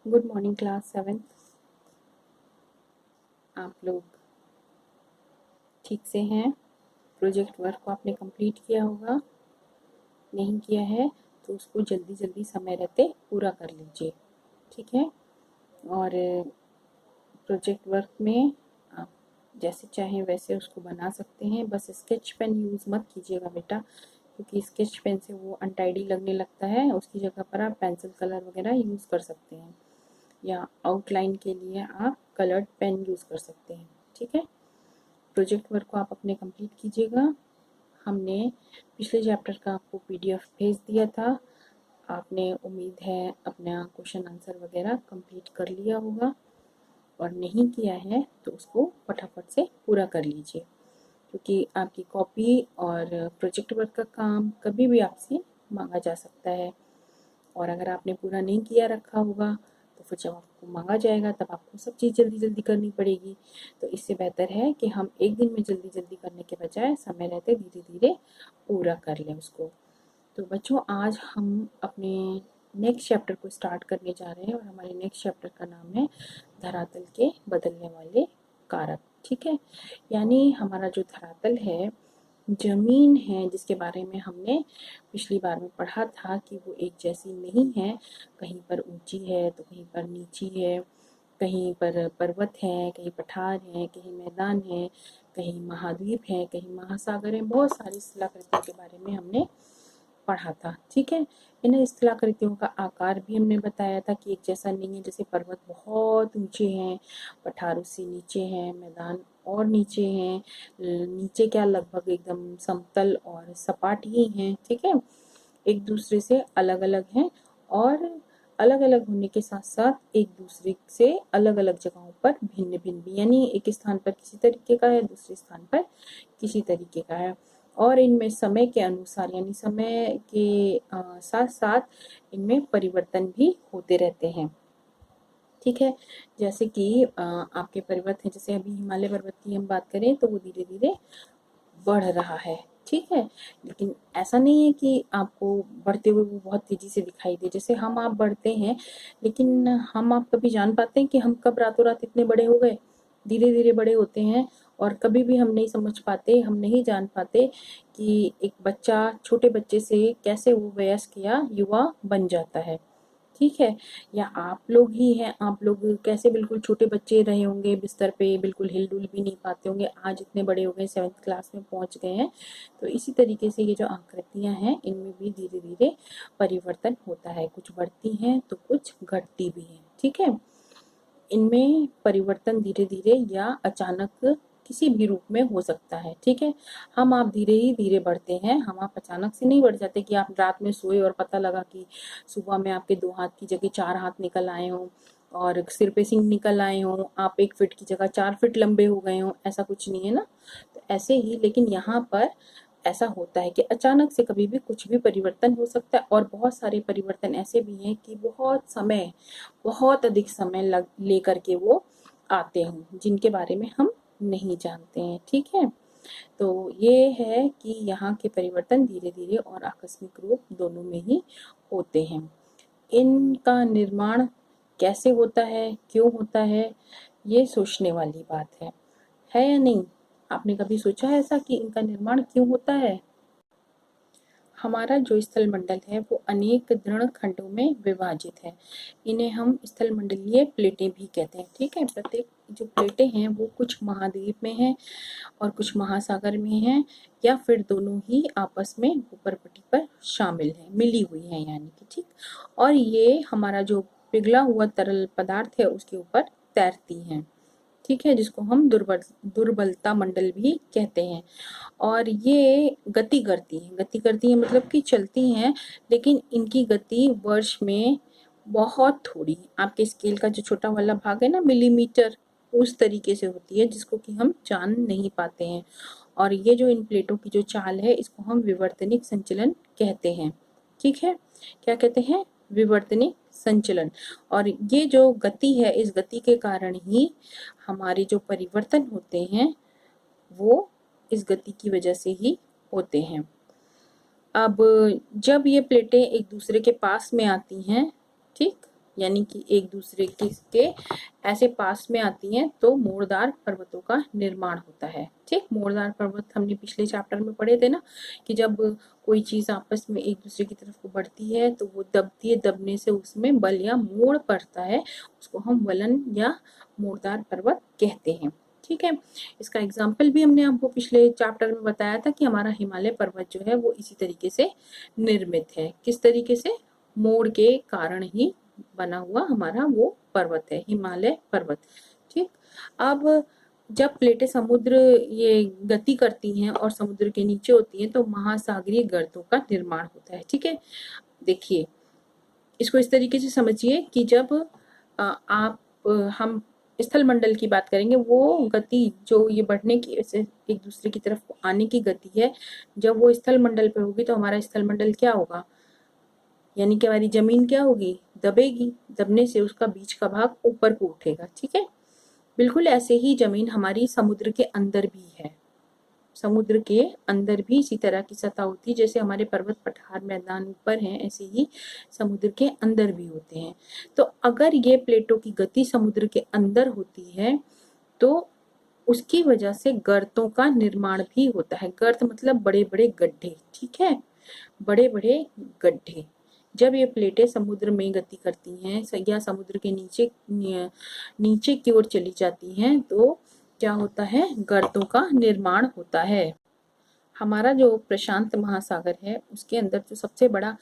Good morning class 7। आप लोग ठीक से हैं? प्रोजेक्ट वर्क को आपने कंप्लीट किया होगा। नहीं किया है तो उसको जल्दी जल्दी समय रहते पूरा कर लीजिए, ठीक है। और प्रोजेक्ट वर्क में आप जैसे चाहें वैसे उसको बना सकते हैं, बस स्केच पेन यूज़ मत कीजिएगा बेटा, क्योंकि स्केच पेन से वो अनटाइडी लगने लगता है। उसकी जगह पर आप पेंसिल कलर वगैरह यूज़ कर सकते हैं, या आउटलाइन के लिए आप कलर्ड पेन यूज़ कर सकते हैं, ठीक है। प्रोजेक्ट वर्क को आप अपने कंप्लीट कीजिएगा। हमने पिछले चैप्टर का आपको पीडीएफ भेज दिया था। आपने उम्मीद है अपना क्वेश्चन आंसर वगैरह कंप्लीट कर लिया होगा, और नहीं किया है तो उसको फटाफट से पूरा कर लीजिए, क्योंकि आपकी कॉपी और प्रोजेक्ट वर्क का काम कभी भी आपसे मांगा जा सकता है। और अगर आपने पूरा नहीं किया रखा होगा तो फिर जब आपको मांगा जाएगा तब आपको सब चीज़ जल्दी जल्दी करनी पड़ेगी। तो इससे बेहतर है कि हम एक दिन में जल्दी जल्दी करने के बजाय समय रहते धीरे धीरे पूरा कर लें उसको। तो बच्चों, आज हम अपने नेक्स्ट चैप्टर को स्टार्ट करने जा रहे हैं, और हमारे नेक्स्ट चैप्टर का नाम है धरातल के बदलने वाले कारक, ठीक है। यानी हमारा जो धरातल है, जमीन है, जिसके बारे में हमने पिछली बार में पढ़ा था कि वो एक जैसी नहीं है। कहीं पर ऊंची है तो कहीं पर नीची है, कहीं पर पर्वत है, कहीं पठार है, कहीं मैदान है, कहीं महाद्वीप है, कहीं महासागर है। बहुत सारी स्थलाकृतियों के बारे में हमने पढ़ा था, ठीक है। इन स्थलाकृतियों का आकार भी हमने बताया था कि एक जैसा नहीं है। जैसे पर्वत बहुत ऊंचे हैं, पठार उससे नीचे हैं, मैदान और नीचे हैं, नीचे क्या लगभग एकदम समतल और सपाट ही हैं, ठीक है। एक दूसरे से अलग अलग हैं, और अलग अलग होने के साथ साथ एक दूसरे से अलग अलग जगहों पर भिन्न भिन्न भी, यानी एक स्थान पर किसी तरीके का है, दूसरे स्थान पर किसी तरीके का है। और इनमें समय के अनुसार, यानी समय के साथ साथ इनमें परिवर्तन भी होते रहते हैं, ठीक है। जैसे कि आपके पर्वत हैं, जैसे अभी हिमालय पर्वत की हम बात करें तो वो धीरे धीरे बढ़ रहा है, ठीक है। लेकिन ऐसा नहीं है कि आपको बढ़ते हुए वो बहुत तेजी से दिखाई दे। जैसे हम आप बढ़ते हैं, लेकिन हम आप कभी जान पाते हैं कि हम कब रातों रात इतने बड़े हो गए? धीरे धीरे बड़े होते हैं, और कभी भी हम नहीं समझ पाते, हम नहीं जान पाते कि एक बच्चा छोटे बच्चे से कैसे वो वयस्क या युवा बन जाता है, ठीक है। या आप लोग ही हैं, आप लोग कैसे बिल्कुल छोटे बच्चे रहे होंगे, बिस्तर पे बिल्कुल हिल-डुल भी नहीं पाते होंगे, आज इतने बड़े हो गए, 7th क्लास में पहुंच गए हैं। तो इसी तरीके से ये जो आकृतियां हैं, इनमें भी धीरे धीरे परिवर्तन होता है। कुछ बढ़ती हैं तो कुछ घटती भी हैं, ठीक है। इनमें परिवर्तन धीरे धीरे या अचानक किसी भी रूप में हो सकता है, ठीक है। हम आप धीरे ही धीरे बढ़ते हैं, हम आप अचानक से नहीं बढ़ जाते कि आप रात में सोए और पता लगा कि सुबह में आपके 2 हाथ की जगह 4 हाथ निकल आए हों, और सिर पे सींग निकल आए हों, आप 1 फीट की जगह 4 फीट लंबे हो गए हों। ऐसा कुछ नहीं है ना। तो ऐसे ही, लेकिन यहाँ पर ऐसा होता है कि अचानक से कभी भी कुछ भी परिवर्तन हो सकता है, और बहुत सारे परिवर्तन ऐसे भी हैं कि बहुत अधिक समय लग लेकर के वो आते हैं, जिनके बारे में हम नहीं जानते हैं, ठीक है। तो ये है कि यहाँ के परिवर्तन धीरे धीरे और आकस्मिक रूप दोनों में ही होते हैं। इनका निर्माण कैसे होता है, क्यों होता है, ये सोचने वाली बात है या नहीं? आपने कभी सोचा है ऐसा कि इनका निर्माण क्यों होता है? हमारा जो स्थल मंडल है वो अनेक दृढ़ खंडों में विभाजित है। इन्हें हम स्थल मंडलीय प्लेटें भी कहते हैं, ठीक है। प्रत्येक जो प्लेटें हैं वो कुछ महाद्वीप में हैं और कुछ महासागर में हैं, या फिर दोनों ही आपस में ऊपर पट्टी पर शामिल हैं, मिली हुई हैं, यानी कि, ठीक। और ये हमारा जो पिघला हुआ तरल पदार्थ है उसके ऊपर तैरती हैं, ठीक है, जिसको हम दुर्बलता मंडल भी कहते हैं। और ये गति करती हैं मतलब कि चलती हैं, लेकिन इनकी गति वर्ष में बहुत थोड़ी, आपके स्केल का जो छोटा वाला भाग है ना, मिलीमीटर, उस तरीके से होती है, जिसको कि हम जान नहीं पाते हैं। और ये जो इन प्लेटों की जो चाल है, इसको हम विवर्तनिक संचलन कहते हैं, ठीक है। क्या कहते हैं? विवर्तनिक संचलन। और ये जो गति है, इस गति के कारण ही हमारे जो परिवर्तन होते हैं वो इस गति की वजह से ही होते हैं। अब जब ये प्लेटें एक दूसरे के पास में आती हैं, ठीक, यानी कि एक दूसरे के ऐसे पास में आती हैं तो मोड़दार पर्वतों का निर्माण होता है। ठीक, मोड़दार पर्वत हमने पिछले चैप्टर में पढ़े थे ना कि जब कोई चीज आपस में एक दूसरे की तरफ को बढ़ती है तो वो दबती है, दबने से उसमें बल या मोड़ पड़ता है, उसको हम वलन या मोड़दार पर्वत कहते हैं। ठीक है, इसका एग्जाम्पल भी हमने आपको पिछले चैप्टर में बताया था कि हमारा हिमालय पर्वत जो है वो इसी तरीके से निर्मित है। किस तरीके से? मोड़ के कारण ही बना हुआ हमारा वो पर्वत है, हिमालय पर्वत। ठीक, अब जब प्लेटें समुद्र ये गति करती हैं और समुद्र के नीचे होती हैं तो महासागरीय गर्तों का निर्माण होता है। ठीक है, देखिए इसको इस तरीके से समझिए कि जब हम स्थल मंडल की बात करेंगे, वो गति जो ये बढ़ने की एक दूसरे की तरफ को आने की गति है, जब वो स्थल मंडल पे होगी तो हमारा स्थल मंडल क्या होगा, यानी कि हमारी जमीन क्या होगी, दबेगी, दबने से उसका बीच का भाग ऊपर को उठेगा। ठीक है, बिल्कुल ऐसे ही जमीन हमारी समुद्र के अंदर भी है, समुद्र के अंदर भी इसी तरह की सतह होती है, जैसे हमारे पर्वत पठार मैदान ऊपर हैं ऐसे ही समुद्र के अंदर भी होते हैं। तो अगर ये प्लेटों की गति समुद्र के अंदर होती है तो उसकी वजह से गर्तों का निर्माण भी होता है। गर्त मतलब बड़े बड़े गड्ढे। ठीक है, बड़े बड़े गड्ढे। जब ये प्लेटें समुद्र में गति करती हैं या समुद्र के नीचे की ओर चली जाती हैं तो क्या होता है, गर्तों का निर्माण होता है। हमारा जो प्रशांत महासागर है उसके अंदर जो सबसे बड़ा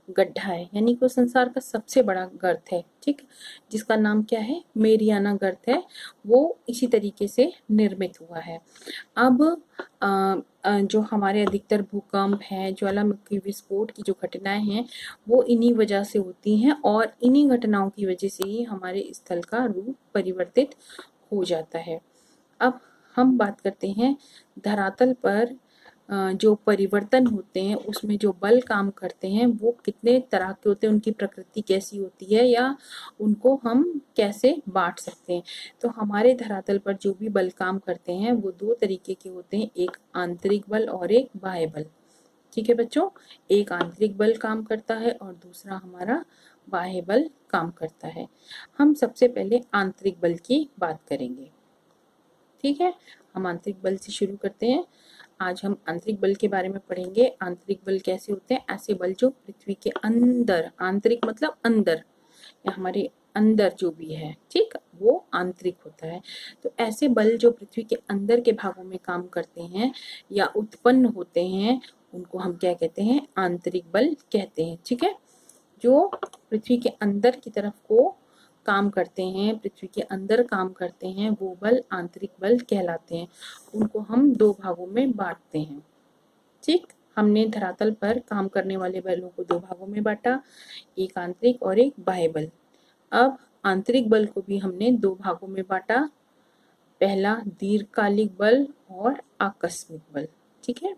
गड्ढा है, यानी कि संसार का सबसे बड़ा गर्त है, ठीक, जिसका नाम क्या है, मेरियाना गर्त है, वो इसी तरीके से निर्मित हुआ है। अब जो हमारे अधिकतर भूकंप हैं, ज्वालामुखी विस्फोट की जो घटनाएं हैं वो इन्हीं वजह से होती हैं और इन्हीं घटनाओं की वजह से ही हमारे स्थल का रूप परिवर्तित हो जाता है। अब हम बात करते हैं धरातल पर जो परिवर्तन होते हैं उसमें जो बल काम करते हैं वो कितने तरह के होते हैं, उनकी प्रकृति कैसी होती है या उनको हम कैसे बांट सकते हैं। तो हमारे धरातल पर जो भी बल काम करते हैं वो दो तरीके के होते हैं, एक आंतरिक बल और एक बाह्य बल। ठीक है बच्चों, एक आंतरिक बल काम करता है और दूसरा हमारा बाह्य बल काम करता है। हम सबसे पहले आंतरिक बल की बात करेंगे। ठीक है, हम आंतरिक बल से शुरू करते हैं। आज हम आंतरिक बल के बारे में पढ़ेंगे। आंतरिक बल कैसे होते हैं, ऐसे बल जो पृथ्वी के अंदर, आंतरिक मतलब अंदर या हमारे अंदर जो भी है, ठीक, वो आंतरिक होता है। तो ऐसे बल जो पृथ्वी के अंदर के भागों में काम करते हैं या उत्पन्न होते हैं उनको हम क्या कहते हैं, आंतरिक बल कहते हैं। ठीक है, जो पृथ्वी के अंदर की तरफ को काम करते हैं, पृथ्वी के अंदर काम करते हैं, वो बल आंतरिक बल कहलाते हैं। उनको हम दो भागों में बांटते हैं। ठीक, हमने धरातल पर काम करने वाले बलों को दो भागों में बांटा, एक आंतरिक और एक बाह्य बल। अब आंतरिक बल को भी हमने दो भागों में बांटा, पहला दीर्घकालिक बल और आकस्मिक बल। ठीक है,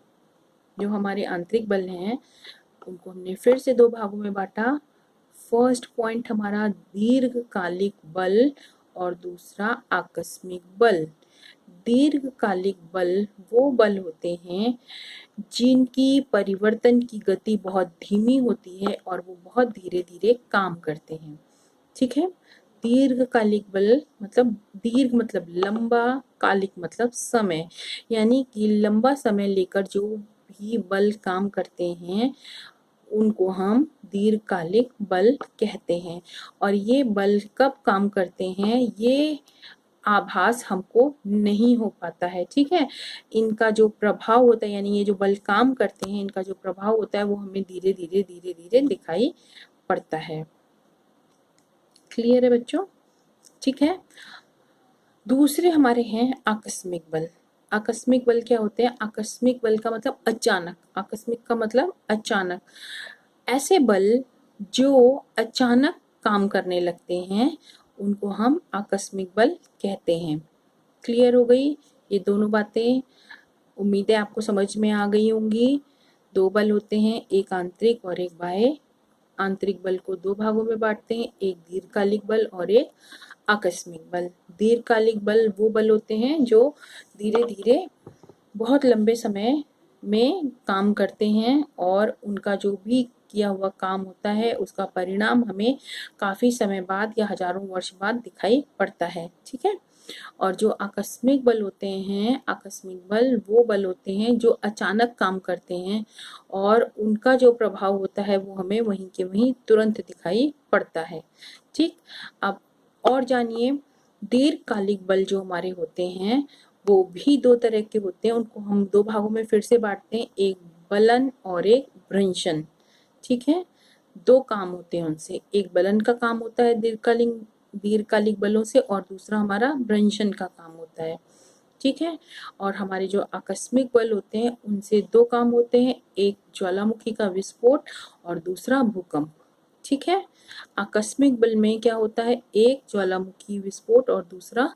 जो हमारे आंतरिक बल हैं उनको हमने फिर से दो भागों में बांटा। फर्स्ट पॉइंट हमारा दीर्घकालिक बल और दूसरा आकस्मिक बल। दीर्घकालिक बल वो बल होते हैं जिनकी परिवर्तन की गति बहुत धीमी होती है और वो बहुत धीरे धीरे काम करते हैं। ठीक है, दीर्घकालिक बल मतलब दीर्घ मतलब लंबा, कालिक मतलब समय, यानी कि लंबा समय लेकर जो भी बल काम करते हैं उनको हम दीर्घकालिक बल कहते हैं। और ये बल कब काम करते हैं ये आभास हमको नहीं हो पाता है। ठीक है, इनका जो प्रभाव होता है, यानी ये जो बल काम करते हैं इनका जो प्रभाव होता है वो हमें धीरे धीरे दिखाई पड़ता है। क्लियर है बच्चों? ठीक है, दूसरे हमारे हैं आकस्मिक बल। आकस्मिक बल क्या होते हैं, आकस्मिक बल का मतलब अचानक, आकस्मिक का मतलब अचानक। ऐसे बल जो अचानक काम करने लगते हैं उनको हम आकस्मिक बल कहते हैं। क्लियर हो गई ये दोनों बातें? उम्मीद है आपको समझ में आ गई होंगी। दो बल होते हैं, एक आंतरिक और एक बाह्य। आंतरिक बल को दो भागों में बांटते हैं, एक दीर्घकालिक बल और एक आकस्मिक बल। दीर्घकालिक बल वो बल होते हैं जो धीरे धीरे बहुत लंबे समय में काम करते हैं और उनका जो भी किया हुआ काम होता है उसका परिणाम हमें काफ़ी समय बाद या हजारों वर्ष बाद दिखाई पड़ता है। ठीक है। और जो आकस्मिक बल होते हैं, आकस्मिक बल वो बल होते हैं जो अचानक काम करते हैं और उनका जो प्रभाव होता है वो हमें वहीं के वहीं तुरंत दिखाई पड़ता है। ठीक। अब और जानिए, दीर्घकालिक बल जो हमारे होते हैं वो भी दो तरह के होते हैं। उनको हम दो भागों में फिर से बांटते हैं, एक बलन और एक भ्रंशन। ठीक है। दो काम होते हैं उनसे, एक बलन का काम होता है दीर्घकालिक बलों से और दूसरा हमारा भ्रंशन का काम होता है। ठीक है। और हमारे जो आकस्मिक बल होते हैं उनसे दो काम होते हैं, एक ज्वालामुखी का विस्फोट और दूसरा भूकंप। ठीक है। आकस्मिक बल में क्या होता है, एक ज्वालामुखी विस्फोट और दूसरा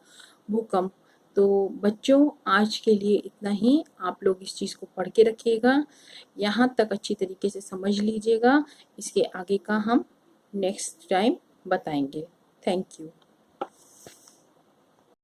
भूकंप। तो बच्चों आज के लिए इतना ही, आप लोग इस चीज़ को पढ़ के रखिएगा, यहाँ तक अच्छी तरीके से समझ लीजिएगा। इसके आगे का हम नेक्स्ट टाइम बताएंगे। Thank you.